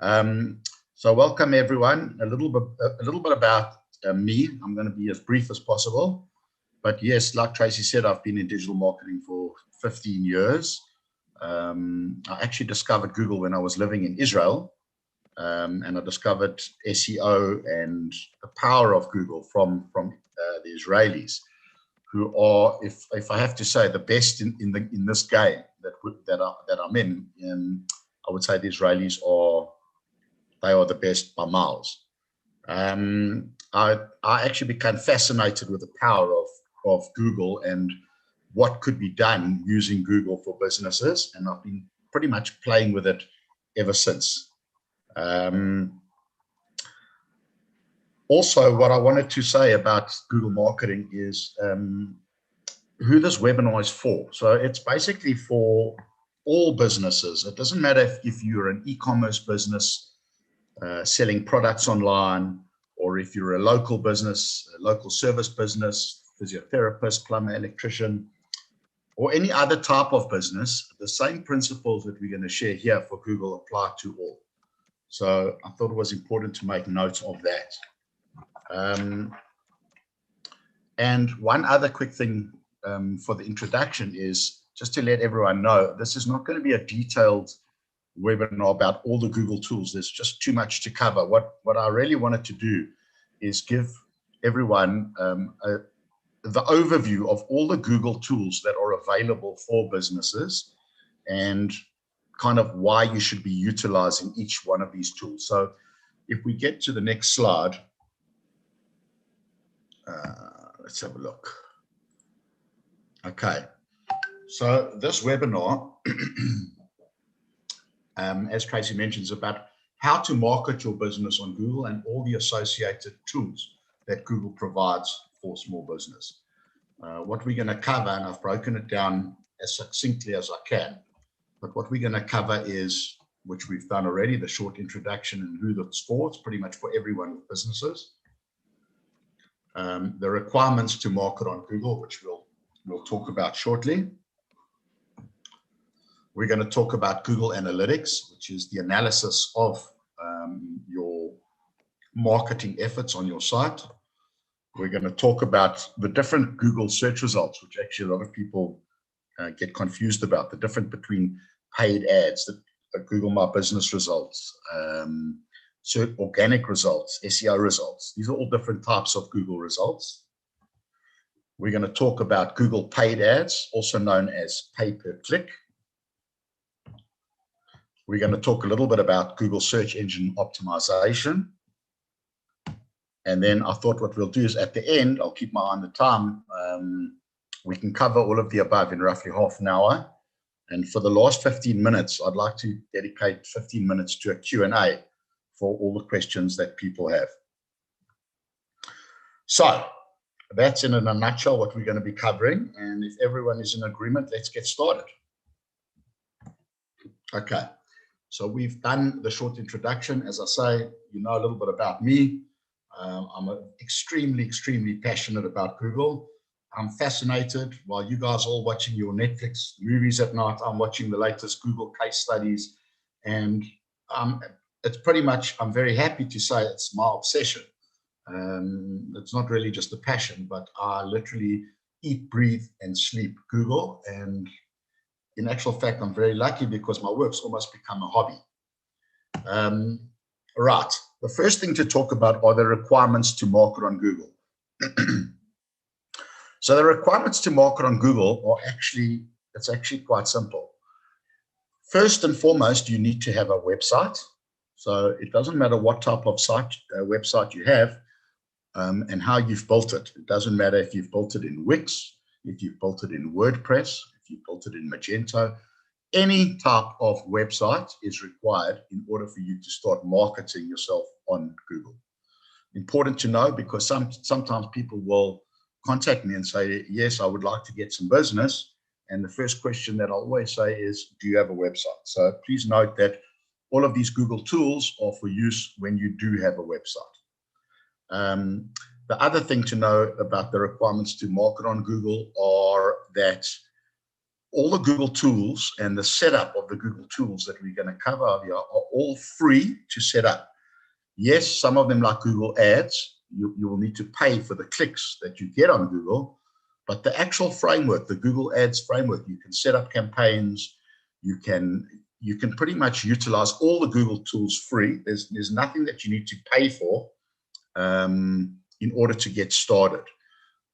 So welcome everyone. A little bit about me. I'm going to be as brief as possible. But yes, like Tracy said, I've been in digital marketing for 15 years. I actually discovered Google when I was living in Israel. And I discovered SEO and the power of Google from the Israelis, who are, if I have to say, the best in this game that I'm in. I would say the Israelis are the best by miles. I actually became fascinated with the power of Google and what could be done using Google for businesses, and I've been pretty much playing with it ever since. Also, what I wanted to say about Google marketing is who this webinar is for. So it's basically for all businesses. It doesn't matter if you're an e-commerce business selling products online, or if you're a local business, a local service business, physiotherapist, plumber, electrician, or any other type of business. The same principles that we're going to share here for Google apply to all. So I thought it was important to make note of that. And one other quick thing for the introduction is just to let everyone know, this is not going to be a detailed webinar about all the Google tools. There's just too much to cover. What I really wanted to do is give everyone the overview of all the Google tools that are available for businesses and kind of why you should be utilizing each one of these tools. So if we get to the next slide, let's have a look. Okay, so this webinar, as Tracy mentioned, is about how to market your business on Google and all the associated tools that Google provides for small business. What we're going to cover, and I've broken it down as succinctly as I can, but what we're going to cover is, which we've done already, the short introduction and who that's for. It's pretty much for everyone with businesses. The requirements to market on Google, which we'll talk about shortly. We're going to talk about Google Analytics, which is the analysis of your marketing efforts on your site. We're going to talk about the different Google search results, which actually a lot of people get confused about, the difference between paid ads, the Google My Business results, organic results, SEO results. These are all different types of Google results. We're going to talk about Google paid ads, also known as pay per click. We're going to talk a little bit about Google search engine optimization. And then I thought what we'll do is at the end, I'll keep my eye on the time. We can cover all of the above in roughly half an hour. And for the last 15 minutes, I'd like to dedicate 15 minutes to a Q&A for all the questions that people have. So that's in a nutshell what we're going to be covering. And if everyone is in agreement, let's get started. Okay, so we've done the short introduction. As I say, you know a little bit about me. I'm extremely, extremely passionate about Google. I'm fascinated while you guys are all watching your Netflix movies at night. I'm watching the latest Google case studies, and it's pretty much, I'm very happy to say it's my obsession. It's not really just a passion, but I literally eat, breathe, and sleep Google. And in actual fact, I'm very lucky because my work's almost become a hobby. Right. The first thing to talk about are the requirements to market on Google. So the requirements to market on Google are it's actually quite simple. First and foremost, you need to have a website. So it doesn't matter what type of website you have and how you've built it. It doesn't matter if you've built it in Wix, if you've built it in WordPress, if you've built it in Magento. Any type of website is required in order for you to start marketing yourself on Google. Important to know, because sometimes people will contact me and say, yes, I would like to get some business. And the first question that I'll always say is, do you have a website? So please note that all of these Google tools are for use when you do have a website. The other thing to know about the requirements to market on Google are that all the Google tools and the setup of the Google tools that we're going to cover over here are all free to set up. Yes, some of them, like Google Ads, you will need to pay for the clicks that you get on Google, but the actual framework, the Google Ads framework, you can set up campaigns, you can pretty much utilize all the Google tools free. There's nothing that you need to pay for in order to get started.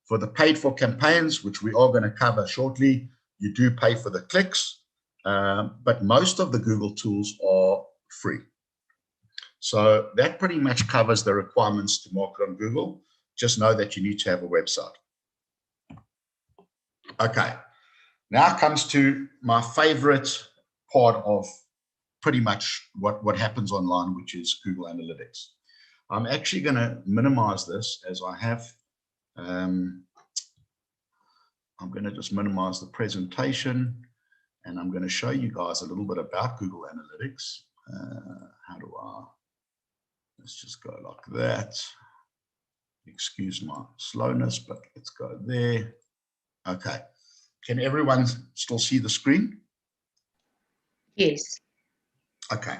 For the paid for campaigns, which we are going to cover shortly, you do pay for the clicks, but most of the Google tools are free. So that pretty much covers the requirements to market on Google. Just know that you need to have a website. Okay, now comes to my favorite part of pretty much what happens online, which is Google Analytics. I'm actually going to minimize this as I have. I'm going to just minimize the presentation, and I'm going to show you guys a little bit about Google Analytics. How do I? Let's just go like that. Excuse my slowness, but let's go there. Okay. Can everyone still see the screen? Yes. Okay.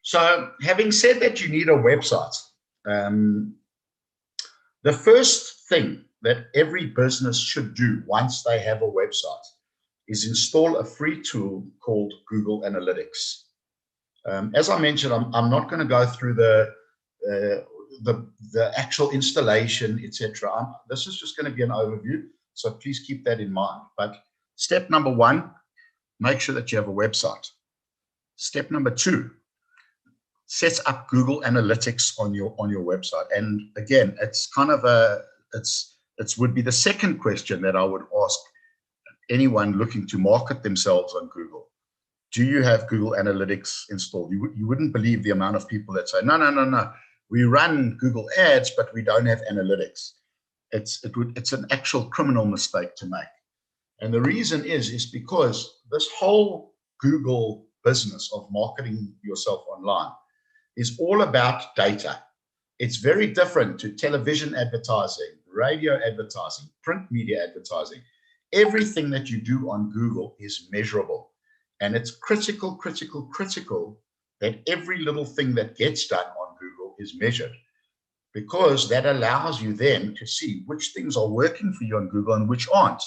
So having said that you need a website, the first thing that every business should do once they have a website is install a free tool called Google Analytics. As I mentioned, I'm not going to go through the actual installation, etc. This is just going to be an overview, so please keep that in mind. But step number one, make sure that you have a website. Step number two, set up Google Analytics on your website. And again, it's kind of it would be the second question that I would ask anyone looking to market themselves on Google. Do you have Google Analytics installed? You wouldn't believe the amount of people that say, no. We run Google Ads, but we don't have analytics. It's an actual criminal mistake to make. And the reason is because this whole Google business of marketing yourself online is all about data. It's very different to television advertising, radio advertising, print media advertising. Everything that you do on Google is measurable. And it's critical that every little thing that gets done on Google is measured, because that allows you then to see which things are working for you on Google and which aren't,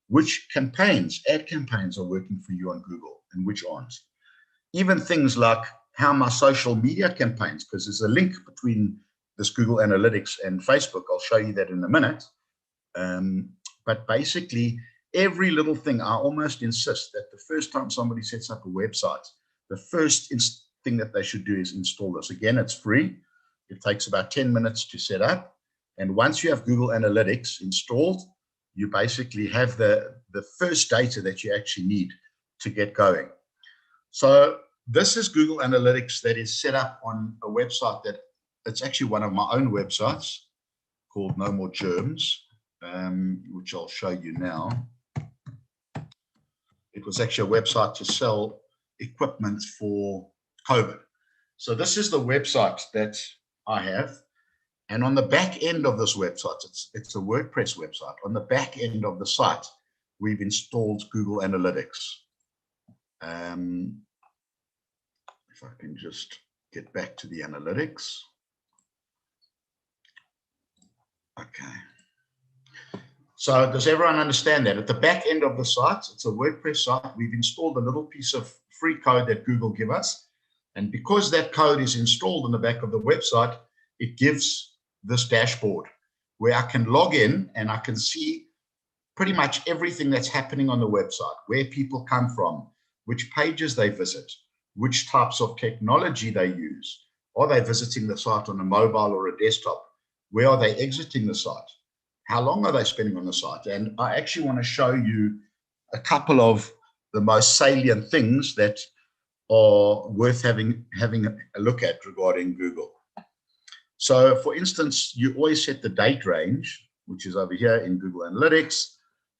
which campaigns, ad campaigns are working for you on Google and which aren't. Even things like how my social media campaigns, because there's a link between this Google Analytics and Facebook. I'll show you that in a minute. But basically, every little thing, I almost insist that the first time somebody sets up a website, the first thing that they should do is install this. Again, it's free. It takes about 10 minutes to set up. And once you have Google Analytics installed, you basically have the first data that you actually need to get going. So this is Google Analytics that is set up on a website that it's actually one of my own websites called No More Germs, which I'll show you now. It was actually a website to sell equipment for COVID. So this is the website that I have. And on the back end of this website, it's a WordPress website. On the back end of the site, we've installed Google Analytics. If I can just get back to the analytics. Okay. So does everyone understand that? At the back end of the site, it's a WordPress site. We've installed a little piece of free code that Google give us. And because that code is installed on the back of the website, it gives this dashboard where I can log in and I can see pretty much everything that's happening on the website, where people come from, which pages they visit, which types of technology they use. Are they visiting the site on a mobile or a desktop? Where are they exiting the site? How long are they spending on the site? And I actually want to show you a couple of the most salient things that are worth having a look at regarding Google. So for instance, you always set the date range, which is over here in Google Analytics.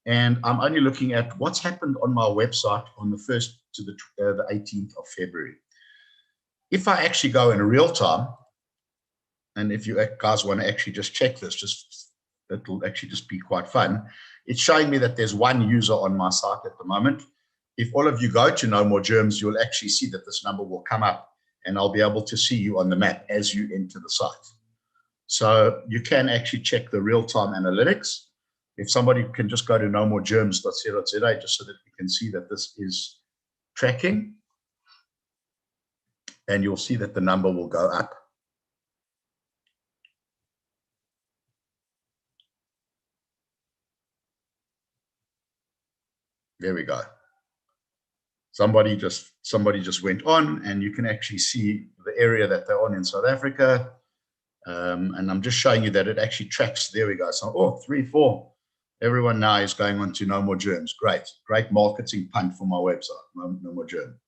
And I'm only looking at what's happened on my website on the 1st to the 18th of February. If I actually go in real time, and if you guys want to actually just check this, just it'll actually just be quite fun. It's showing me that there's one user on my site at the moment. If all of you go to No More Germs, you'll actually see that this number will come up, and I'll be able to see you on the map as you enter the site. So you can actually check the real-time analytics. If somebody can just go to nomoregerms.co.za just so that we can see that this is tracking, and you'll see that the number will go up. There we go. Somebody just went on, and you can actually see the area that they're on in South Africa. And I'm just showing you that it actually tracks. There we go. So, 3, 4. Everyone now is going on to No More Germs. Great marketing punt for my website, No More Germ.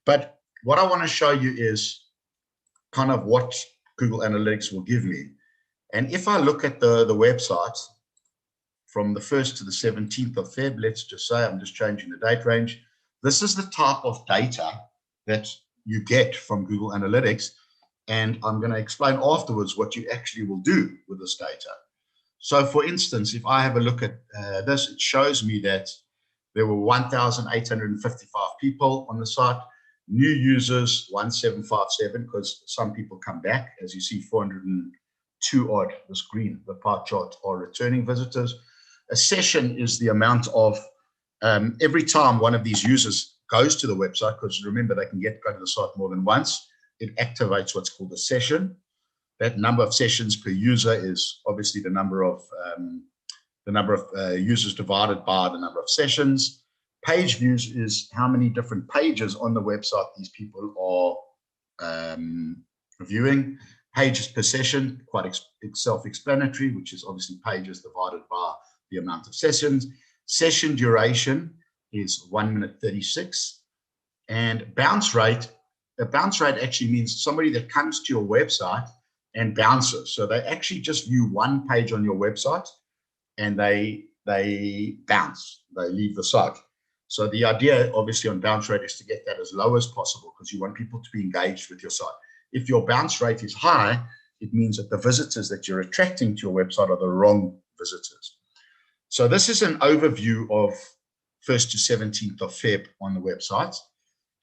But what I want to show you is kind of what Google Analytics will give me. And if I look at the website from the 1st to the 17th of Feb, let's just say, I'm just changing the date range. This is the type of data that you get from Google Analytics. And I'm going to explain afterwards what you actually will do with this data. So for instance, if I have a look at this, it shows me that there were 1,855 people on the site, new users 1,757, because some people come back. As you see, 402 odd, this green, the pie chart, are returning visitors. A session is the amount of every time one of these users goes to the website, because remember, they can go to the site more than once, it activates what's called a session. That number of sessions per user is obviously the number of users divided by the number of sessions. Page views is how many different pages on the website these people are viewing. Pages per session, quite self-explanatory, which is obviously pages divided by the amount of sessions. Session duration is 1 minute 36. And bounce rate, a bounce rate actually means somebody that comes to your website and bounces. So they actually just view one page on your website and they bounce, they leave the site. So the idea obviously on bounce rate is to get that as low as possible, because you want people to be engaged with your site. If your bounce rate is high, it means that the visitors that you're attracting to your website are the wrong visitors. So this is an overview of 1st to 17th of Feb on the website.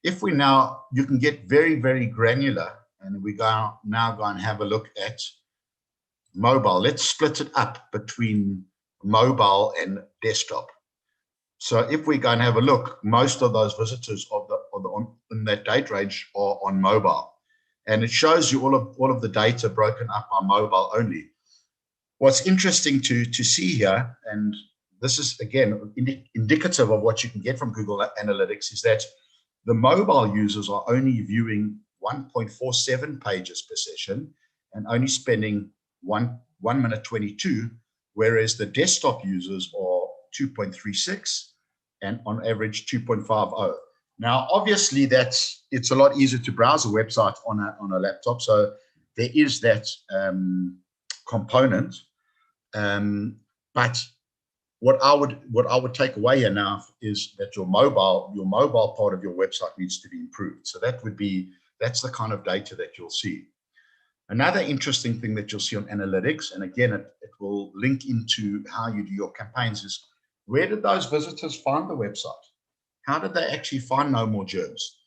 If we now, you can get very, very granular, and we now go and have a look at mobile. Let's split it up between mobile and desktop. So if we go and have a look, most of those visitors in that date range are on mobile, and it shows you all of the data broken up by mobile only. What's interesting to see here, and this is again indicative of what you can get from Google Analytics, is that the mobile users are only viewing 1.47 pages per session and only spending 1 minute 22, whereas the desktop users are 2.36 and on average 2.50. Now, obviously, it's a lot easier to browse a website on a laptop, so there is that component. But what I would take away here now is that your mobile part of your website needs to be improved. So that's the kind of data that you'll see. Another interesting thing that you'll see on analytics, and again, it will link into how you do your campaigns, is where did those visitors find the website? How did they actually find No More Germs?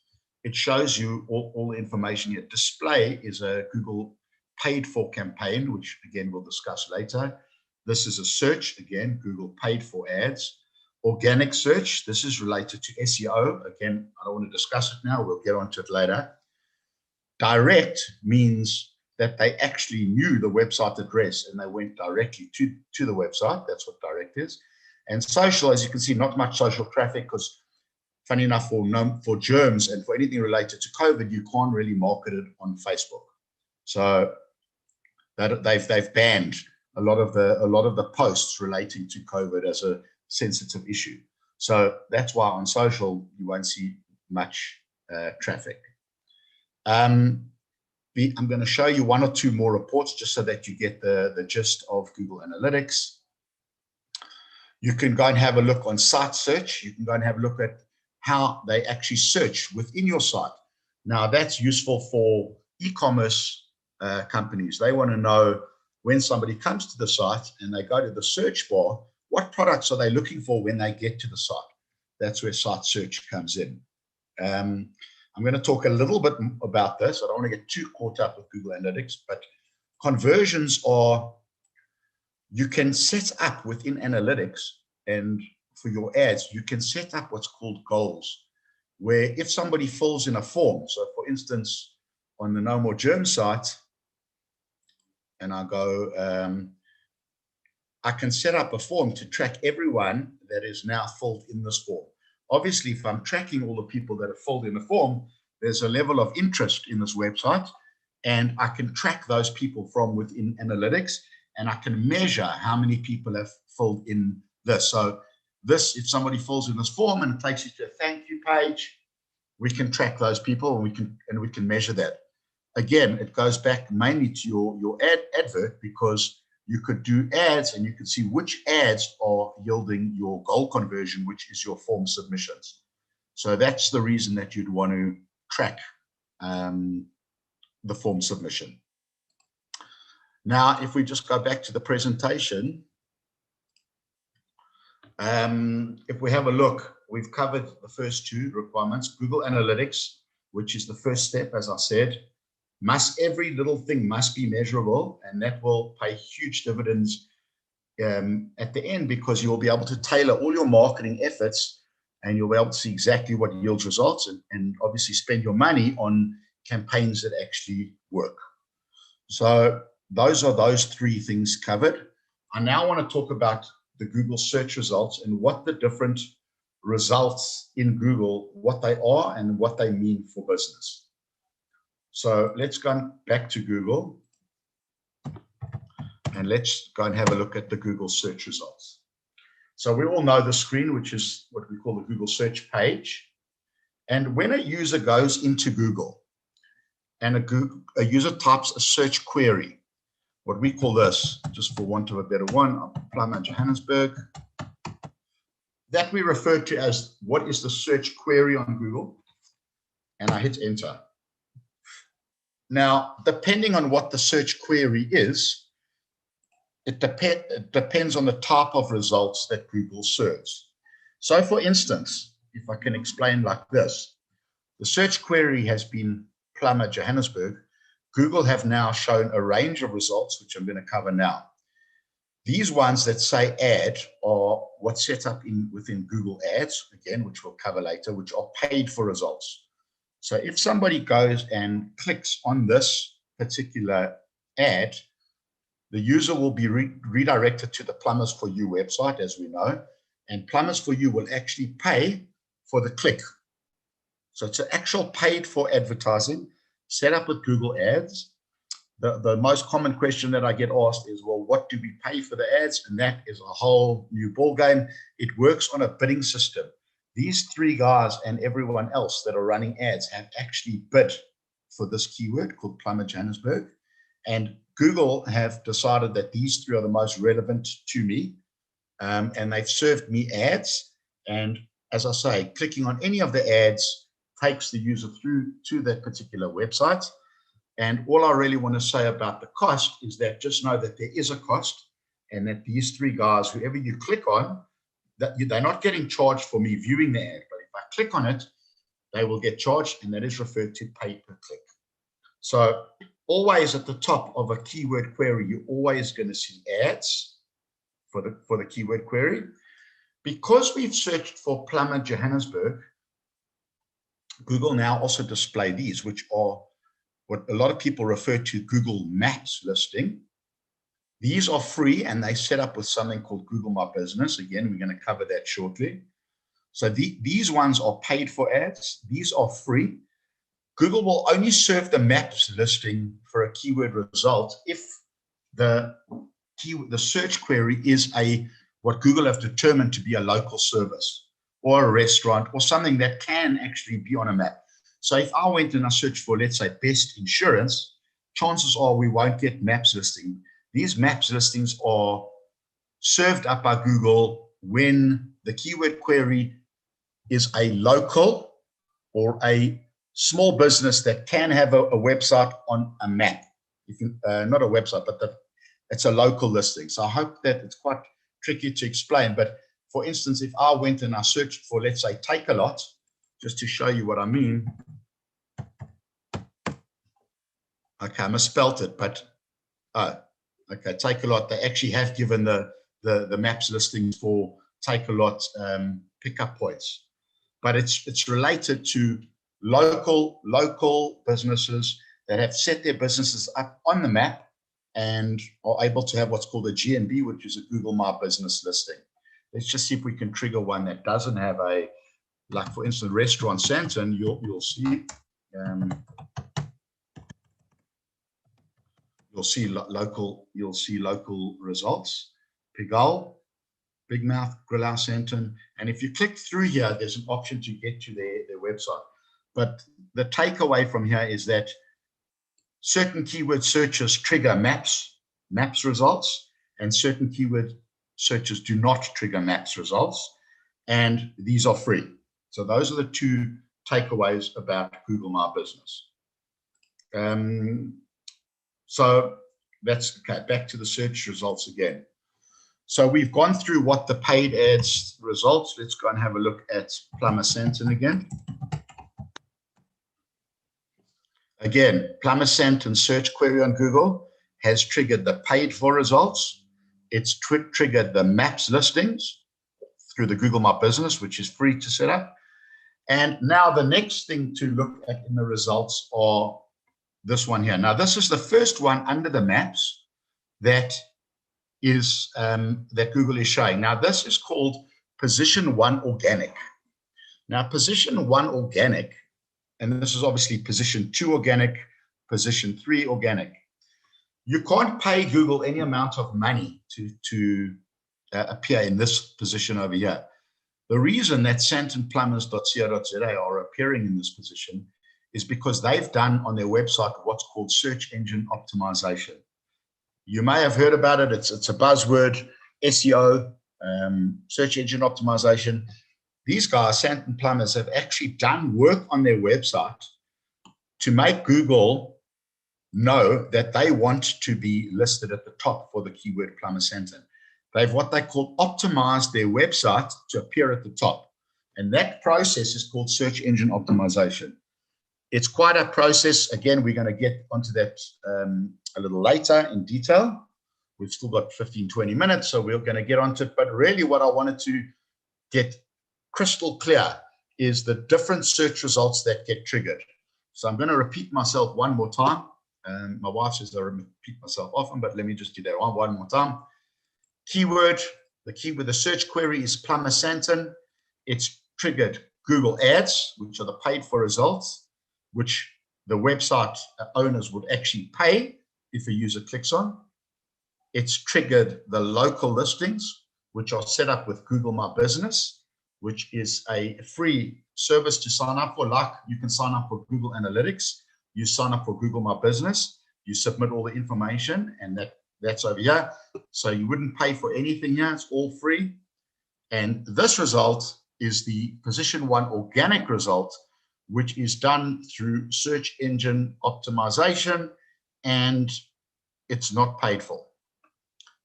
It shows you all the information here. Display is a Google paid for campaign, which again, we'll discuss later. This is a search, again, Google paid for ads. Organic search, this is related to SEO. Again, I don't want to discuss it now. We'll get onto it later. Direct means that they actually knew the website address and they went directly to the website. That's what direct is. And social, as you can see, not much social traffic, because funny enough, for germs and for anything related to COVID, you can't really market it on Facebook. So that they've banned a lot of the posts relating to COVID as a sensitive issue. So that's why on social you won't see much traffic. I'm going to show you one or two more reports just so that you get the gist of Google Analytics. You can go and have a look on site search. You can go and have a look at how they actually search within your site. Now, that's useful for e-commerce companies. They want to know when somebody comes to the site and they go to the search bar, what products are they looking for when they get to the site? That's where site search comes in. I'm going to talk a little bit about this. I don't want to get too caught up with Google Analytics, but conversions are, you can set up within analytics, and for your ads, you can set up what's called goals, where if somebody fills in a form, so for instance, on the No More Germ site, and I go, I can set up a form to track everyone that is now filled in this form. Obviously, if I'm tracking all the people that have filled in the form, there's a level of interest in this website, and I can track those people from within analytics, and I can measure how many people have filled in this. So this, if somebody fills in this form and it takes you to a thank you page, we can track those people, and we can measure that. Again, it goes back mainly to your advert, because you could do ads and you could see which ads are yielding your goal conversion, which is your form submissions. So that's the reason that you'd want to track the form submission. Now, if we just go back to the presentation, if we have a look, we've covered the first two requirements. Google Analytics, which is the first step, as I said, every little thing must be measurable, and that will pay huge dividends at the end, because you'll be able to tailor all your marketing efforts, and you'll be able to see exactly what yields results, and obviously spend your money on campaigns that actually work. So those are those three things covered. I now want to talk about the Google search results and what the different results in Google, what they are and what they mean for business. So let's go back to Google, and let's go and have a look at the Google search results. So we all know the screen, which is what we call the Google search page. And when a user goes into Google and a user types a search query, what we call this, just for want of a better one, Plumber Johannesburg, that we refer to as what is the search query on Google, and I hit enter. Now, depending on what the search query is, it depends on the type of results that Google serves. So for instance, if I can explain like this, the search query has been Plumber Johannesburg. Google have now shown a range of results, which I'm going to cover now. These ones that say ad are what's set up within Google Ads, again, which we'll cover later, which are paid for results. So if somebody goes and clicks on this particular ad, the user will be redirected to the Plumbers for You website, as we know, and Plumbers for You will actually pay for the click. So it's an actual paid for advertising set up with Google Ads. The most common question that I get asked is, well, what do we pay for the ads? And that is a whole new ballgame. It works on a bidding system. These three guys and everyone else that are running ads have actually bid for this keyword called Plumber Johannesburg. And Google have decided that these three are the most relevant to me. And they've served me ads. And as I say, clicking on any of the ads takes the user through to that particular website. And all I really want to say about the cost is that just know that there is a cost, and that these three guys, whoever you click on, that they're not getting charged for me viewing the ad, but if I click on it, they will get charged, and that is referred to pay per click. So always at the top of a keyword query, you're always going to see ads for the keyword query. Because we've searched for Plumber Johannesburg, Google now also display these, which are what a lot of people refer to Google Maps listing. These are free, and they set up with something called Google My Business. Again, we're going to cover that shortly. So these ones are paid for ads. These are free. Google will only serve the maps listing for a keyword result if the search query is what Google have determined to be a local service or a restaurant or something that can actually be on a map. So if I went and I searched for, let's say, best insurance, chances are we won't get maps listing. These maps listings are served up by Google when the keyword query is a local or a small business that can have a website on a map. Not a website, but it's a local listing. So I hope that it's quite tricky to explain. But for instance, if I went and I searched for, let's say, Takealot, just to show you what I mean. Okay, I misspelt it, but okay, Takealot, they actually have given the maps listings for Takealot pickup points, but it's related to local businesses that have set their businesses up on the map and are able to have what's called a GMB, which is a Google My Business listing. Let's just see if we can trigger one that doesn't have a, like for instance, Restaurant Santon. You'll see local results. Pigalle, Big Mouth, Grill House Santon, and if you click through here, there's an option to get to their website. But the takeaway from here is that certain keyword searches trigger maps results, and certain keyword searches do not trigger maps results, and these are free. So those are the two takeaways about Google My Business. So that's okay. Back to the search results again. So we've gone through what the paid ads results. Let's go and have a look at Plumber Santon again. Again, Plumber Santon search query on Google has triggered the paid for results. It's triggered the maps listings through the Google My Business, which is free to set up. And now the next thing to look at in the results are this one here. Now, this is the first one under the maps that is that Google is showing. Now, this is called Position 1 Organic. Now, Position 1 Organic, and this is obviously Position 2 Organic, Position 3 Organic. You can't pay Google any amount of money to appear in this position over here. The reason that santonplumbers.co.za are appearing in this position is because they've done on their website what's called search engine optimization. You may have heard about it. It's a buzzword, SEO, search engine optimization. These guys, Santon Plumbers, have actually done work on their website to make Google know that they want to be listed at the top for the keyword Plumber Santon. They've what they call optimized their website to appear at the top. And that process is called search engine optimization. It's quite a process. Again, we're going to get onto that a little later in detail. We've still got 15, 20 minutes, so we're going to get onto it. But really what I wanted to get crystal clear is the different search results that get triggered. So I'm going to repeat myself one more time. My wife says I repeat myself often, but let me just do that one more time. Keyword, the search query is Plumber Santon. It's triggered Google Ads, which are the paid for results, which the website owners would actually pay if a user clicks on. It's triggered the local listings, which are set up with Google My Business, which is a free service to sign up for. Like you can sign up for Google Analytics, you sign up for Google My Business, you submit all the information, and that's over here. So you wouldn't pay for anything here, it's all free. And this result is the Position 1 Organic result, which is done through search engine optimization, and it's not paid for.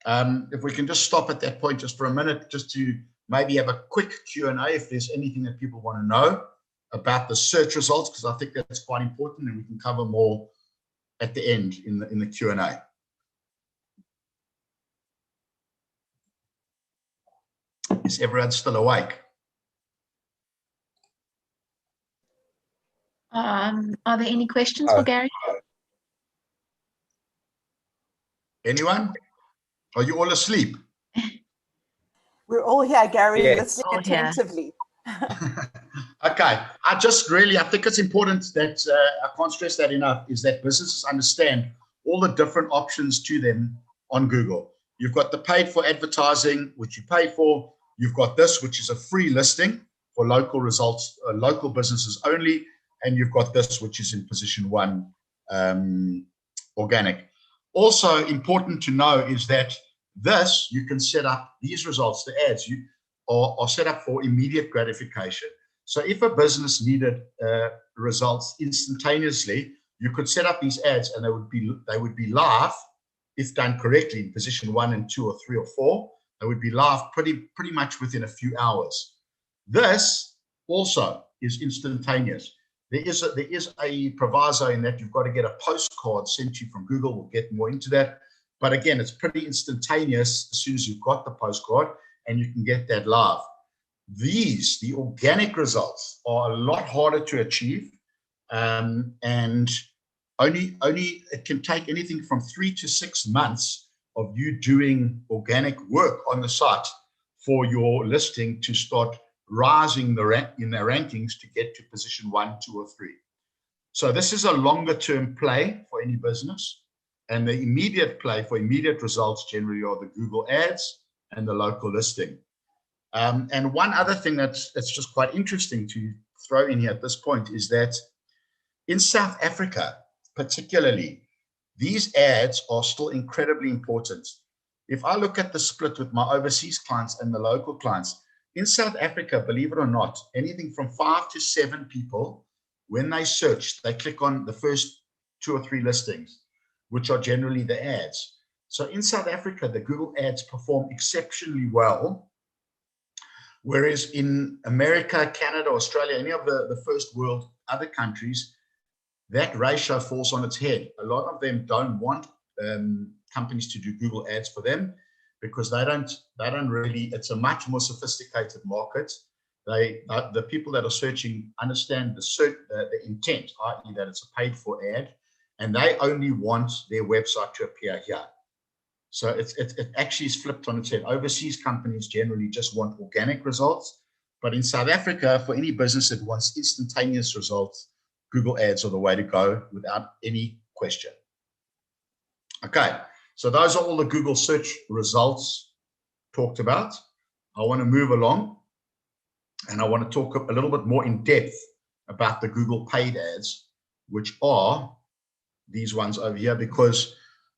If we can just stop at that point just for a minute, just to maybe have a quick Q&A if there's anything that people want to know about the search results, because I think that's quite important, and we can cover more at the end in the Q&A. Is everyone still awake? Are there any questions for Gary? Anyone? Are you all asleep? We're all here, Gary, Yes. listening attentively. Okay, I think it's important that I can't stress that enough, is that businesses understand all the different options to them on Google. You've got the paid for advertising, which you pay for. You've got this, which is a free listing for local results, local businesses only. And you've got this, which is in Position 1 Organic. Also important to know is that this, you can set up these results, the ads, are set up for immediate gratification. So if a business needed results instantaneously, you could set up these ads and they would be live if done correctly, in position 1 and 2 or 3 or 4, they would be live pretty much within a few hours. This also is instantaneous. There is a proviso in that you've got to get a postcard sent to you from Google. We'll get more into that. But again, it's pretty instantaneous as soon as you've got the postcard, and you can get that live. The organic results, are a lot harder to achieve, and only it can take anything from 3 to 6 months of you doing organic work on the site for your listing to start rising in the rankings to get to position 1, 2, or 3. So this is a longer term play for any business, and the immediate play for immediate results generally are the Google ads and the local listing. And one other thing that's just quite interesting to throw in here at this point is that in South Africa, particularly, these ads are still incredibly important. If I look at the split with my overseas clients and the local clients, in South Africa, believe it or not, anything from 5 to 7 people, when they search, they click on the first 2 or 3 listings, which are generally the ads. So in South Africa, the Google ads perform exceptionally well. Whereas in America, Canada, Australia, any of the first world other countries, that ratio falls on its head. A lot of them don't want companies to do Google ads for them because they don't really, it's a much more sophisticated market. The people that are searching understand the intent, i.e. that it's a paid for ad, and they only want their website to appear here. So it actually is flipped on its head. Overseas companies generally just want organic results. But in South Africa, for any business that wants instantaneous results, Google ads are the way to go without any question. Okay, so those are all the Google search results talked about. I want to move along, and I want to talk a little bit more in depth about the Google paid ads, which are these ones over here, because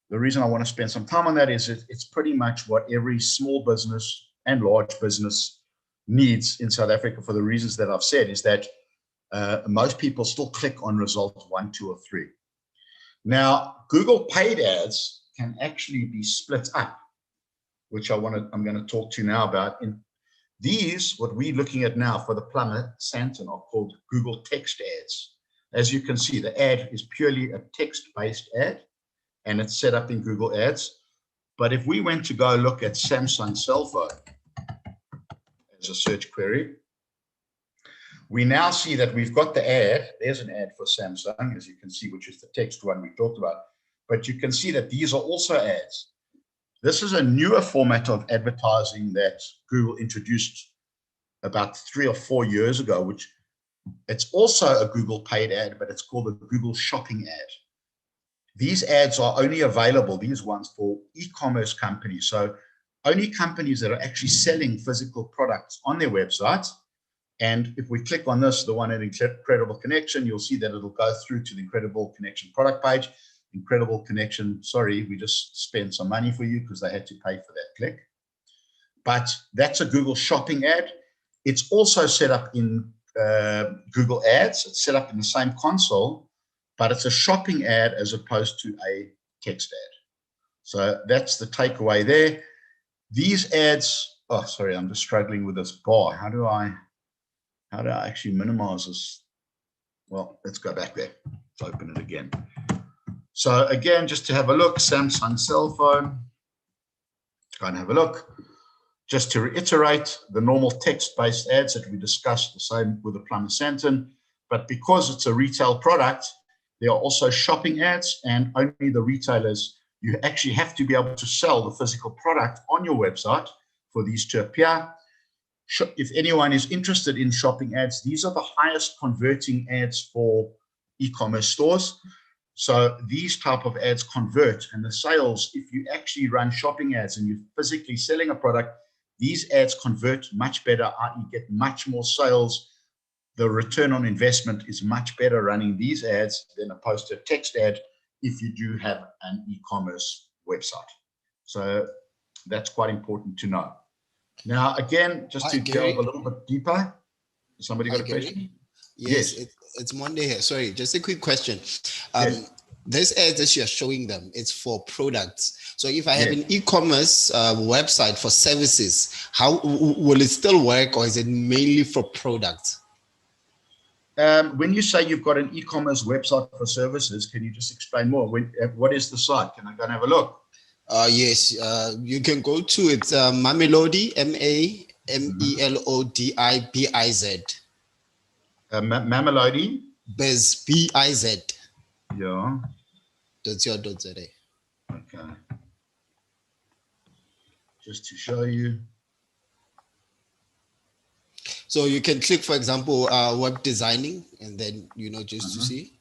the reason I want to spend some time on that is it's pretty much what every small business and large business needs in South Africa, for the reasons that I've said, is that most people still click on results 1, 2, or 3. Now, Google paid ads can actually be split up, which I'm going to talk to you now about. In these, what we're looking at now for the plumber Santon are called Google text ads. As you can see, the ad is purely a text-based ad, and it's set up in Google Ads. But if we went to go look at Samsung cell phone as a search query, we now see that we've got the ad. There's an ad for Samsung, as you can see, which is the text one we talked about. But you can see that these are also ads. This is a newer format of advertising that Google introduced about 3 or 4 years ago, which it's also a Google paid ad, but it's called a Google shopping ad. These ads are only available, these ones, for e-commerce companies. So only companies that are actually selling physical products on their website. And if we click on this, the one at Incredible Connection, you'll see that it'll go through to the Incredible Connection product page. Incredible Connection, sorry, we just spent some money for you because they had to pay for that click. But that's a Google shopping ad. It's also set up in Google Ads. It's set up in the same console, but it's a shopping ad as opposed to a text ad. So that's the takeaway there. These ads, oh, sorry, I'm just struggling with this bar. How do I actually minimize this? Well, let's go back there. Let's open it again. So again, just to have a look, Samsung cell phone. Go and have a look. Just to reiterate, the normal text-based ads that we discussed, the same with the plumber Santon, but because it's a retail product, there are also shopping ads, and only the retailers, you actually have to be able to sell the physical product on your website for these to appear. If anyone is interested in shopping ads, these are the highest converting ads for e-commerce stores. So these type of ads convert, and the sales, if you actually run shopping ads and you're physically selling a product, these ads convert much better, i.e. get much more sales. The return on investment is much better running these ads than opposed to a text ad if you do have an e-commerce website. So that's quite important to know. Now, again, just to delve a little bit deeper, somebody got a question? Yes. It's Monday here. Sorry, just a quick question. Yes. this ad that you're showing them, it's for products. So if I have Yes. an e-commerce website for services, how will it still work, or is it mainly for products? When you say you've got an e-commerce website for services, can you just explain more? What is the site? Can I go and have a look? Yes, you can go to it. Mamelodi, Mamelodi. Mamelodi. Biz, BIZ. Yeah. .co.za. Okay. Just to show you. So you can click, for example, web designing, and then, just to see.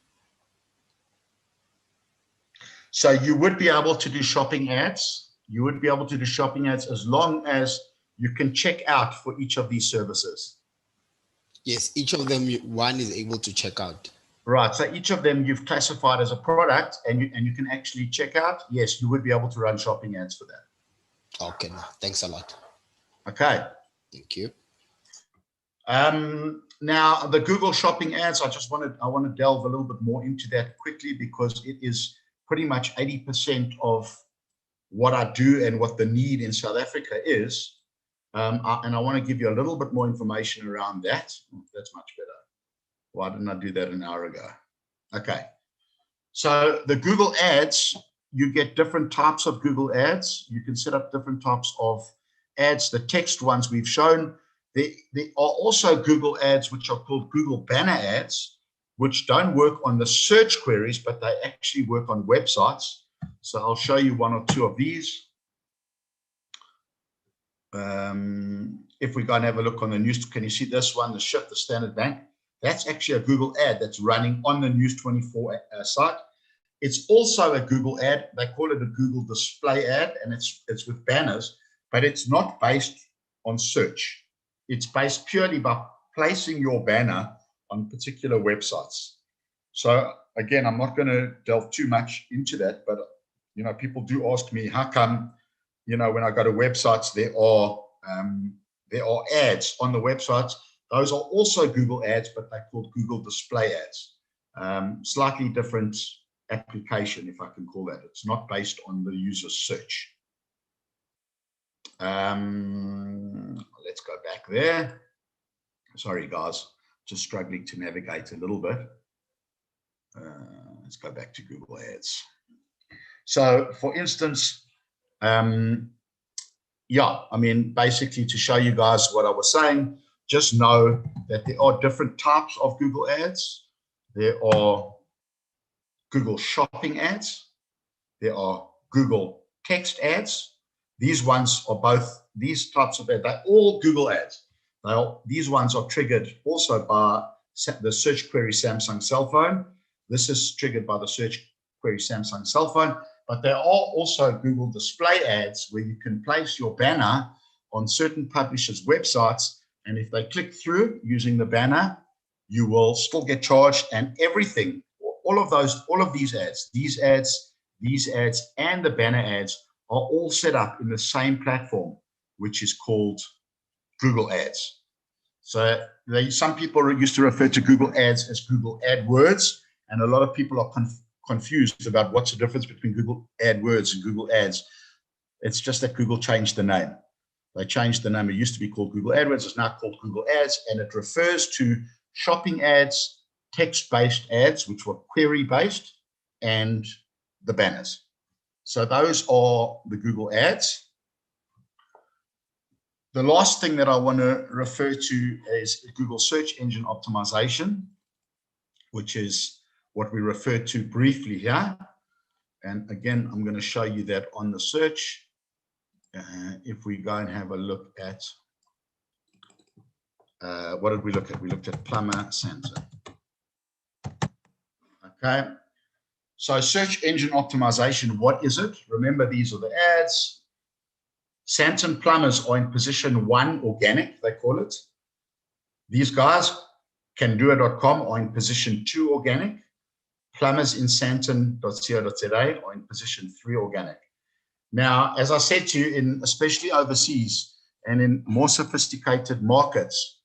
So you would be able to do shopping ads. You would be able to do shopping ads as long as you can check out for each of these services. Yes, each of them, one is able to check out. Right. So each of them you've classified as a product, and you can actually check out. Yes, you would be able to run shopping ads for that. Okay, thanks a lot. Okay. Thank you. Now the Google shopping ads, I want to delve a little bit more into that quickly, because it is pretty much 80% of what I do and what the need in South Africa is. And I want to give you a little bit more information around that. That's much better. Why didn't I do that an hour ago? Okay. So the Google ads, you get different types of Google ads. You can set up different types of ads. The text ones we've shown. There are also Google ads, which are called Google banner ads, which don't work on the search queries, but they actually work on websites. So I'll show you one or two of these. If we go and have a look on the news, can you see this one, the Shift, the Standard Bank? That's actually a Google ad that's running on the News 24 site. It's also a Google ad. They call it a Google display ad, and it's with banners, but it's not based on search. It's based purely by placing your banner on particular websites. So again, I'm not going to delve too much into that, but people do ask me, how come, when I go to websites, there are ads on the websites. Those are also Google ads, but they're called Google display ads. Slightly different application, if I can call that. It's not based on the user's search. Let's go back there. Sorry, guys, just struggling to navigate a little bit. Let's go back to Google Ads. So, for instance, basically to show you guys what I was saying, just know that there are different types of Google Ads. There are Google shopping ads. There are Google text ads. These ones are both, these types of ads, they're all Google ads. These ones are triggered also by the search query Samsung cell phone. This is triggered by the search query Samsung cell phone, but there are also Google display ads where you can place your banner on certain publishers' websites, and if they click through using the banner, you will still get charged, and everything, all of these ads, and the banner ads are all set up in the same platform, which is called Google Ads. So some people used to refer to Google Ads as Google AdWords, and a lot of people are confused about what's the difference between Google AdWords and Google Ads. It's just that Google changed the name. They changed the name. It used to be called Google AdWords. It's now called Google Ads, and it refers to shopping ads, text-based ads, which were query-based, and the banners. So those are the Google ads. The last thing that I want to refer to is Google search engine optimization, which is what we referred to briefly here. And again, I'm going to show you that on the search. If we go and have a look at, what did we look at? We looked at plumber, Santa. Okay. So search engine optimization, what is it? Remember, these are the ads. Santon plumbers are in position 1 organic, they call it. These guys, Candua.com, are in position 2 organic. Plumbers in Santon.co.za are in position 3 organic. Now, as I said to you, especially overseas and in more sophisticated markets,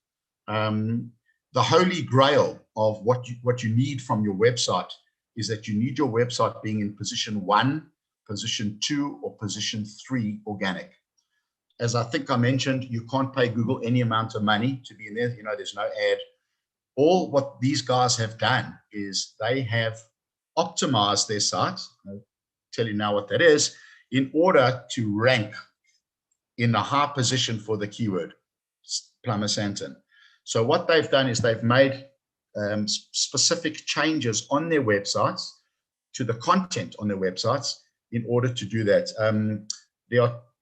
the holy grail of what you need from your website is that you need your website being in position 1, position 2, or position 3 organic. As I think I mentioned, you can't pay Google any amount of money to be in there. You know, there's no ad. All what these guys have done is they have optimized their site. I'll tell you now what that is, in order to rank in a high position for the keyword plumber Santon. So what they've done is they've made specific changes on their websites to the content on their websites in order to do that.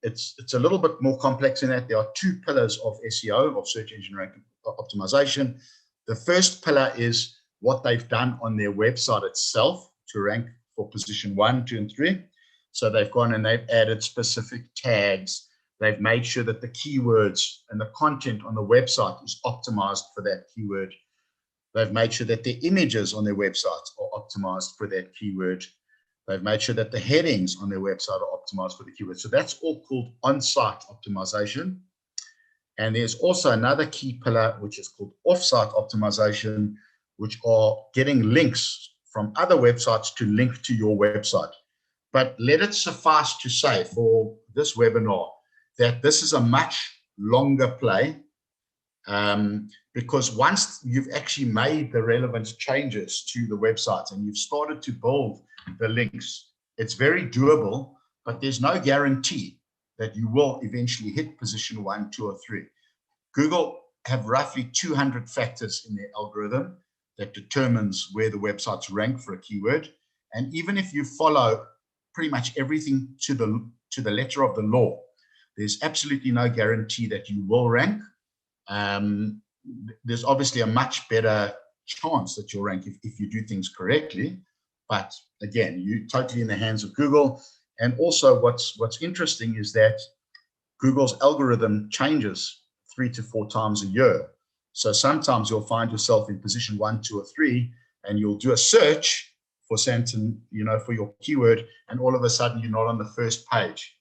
It's a little bit more complex in that there are 2 pillars of SEO, of search engine ranking optimization. The first pillar is what they've done on their website itself to rank for position 1, 2, and 3. So they've gone and they've added specific tags. They've made sure that the keywords and the content on the website is optimized for that keyword. They've made sure that the images on their website are optimized for that keyword. They've made sure that the headings on their website are optimized for the keyword. So that's all called on-site optimization. And there's also another key pillar, which is called off-site optimization, which are getting links from other websites to link to your website. But let it suffice to say for this webinar that this is a much longer play, because once you've actually made the relevant changes to the websites and you've started to build the links, it's very doable, but there's no guarantee that you will eventually hit position 1, 2, or 3. Google have roughly 200 factors in their algorithm that determines where the websites rank for a keyword. And even if you follow pretty much everything to the letter of the law, there's absolutely no guarantee that you will rank. There's obviously a much better chance that you'll rank if you do things correctly. But again, you're totally in the hands of Google. And also what's interesting is that Google's algorithm changes 3 to 4 times a year. So sometimes you'll find yourself in position 1, 2, or 3, and you'll do a search for Santon, you know, for your keyword, and all of a sudden you're not on the first page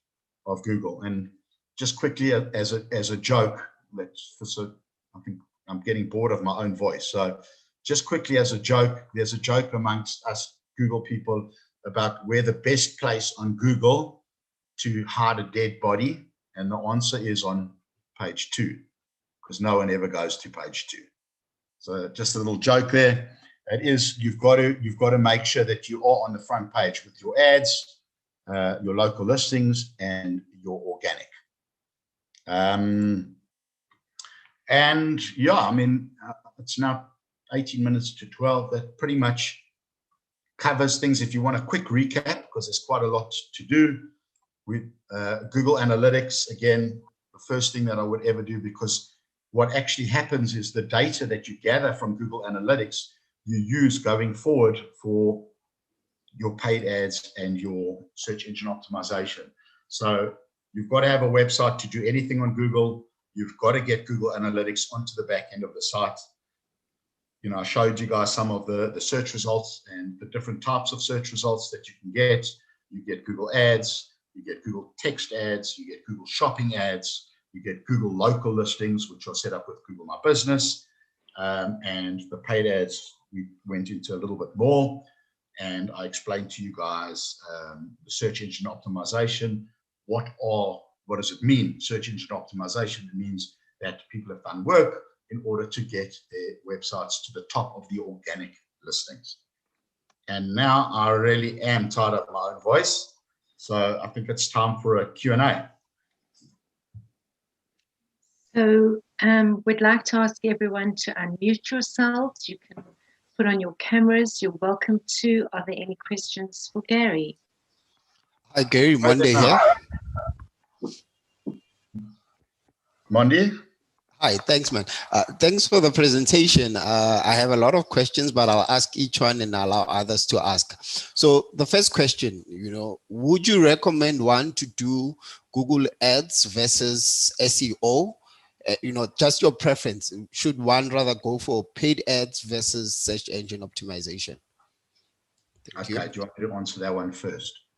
of Google. And just quickly as a joke, I think I'm getting bored of my own voice. So just quickly as a joke, there's a joke amongst us Google people about where the best place on Google to hide a dead body, and the answer is on page 2, because no one ever goes to page 2. So just a little joke there. It is, you've got to make sure that you are on the front page with your ads, your local listings, and your organic. And yeah, I mean, it's now 18 minutes to 12. That pretty much covers things. If you want a quick recap, because there's quite a lot to do with Google Analytics, again, the first thing that I would ever do, because what actually happens is the data that you gather from Google Analytics, you use going forward for your paid ads and your search engine optimization. So you've got to have a website to do anything on Google. You've got to get Google Analytics onto the back end of the site. You know, I showed you guys some of the search results and the different types of search results that you can get. You get Google ads, you get Google text ads, you get Google shopping ads, you get Google local listings, which are set up with Google My Business. And the paid ads, we went into a little bit more. And I explained to you guys the search engine optimization. What does it mean? Search engine optimization, it means that people have done work in order to get their websites to the top of the organic listings. And now I really am tired of my own voice. So I think it's time for a Q&A. So we'd like to ask everyone to unmute yourselves. You can put on your cameras. You're welcome to. Are there any questions for Gary? Hi, Gary. Monday here. Monday? Hi, thanks, man. Thanks for the presentation. I have a lot of questions, but I'll ask each one and allow others to ask. So the first question, would you recommend one to do Google Ads versus SEO? Just your preference. Should one rather go for paid ads versus search engine optimization? Okay, do you want me to answer that one first?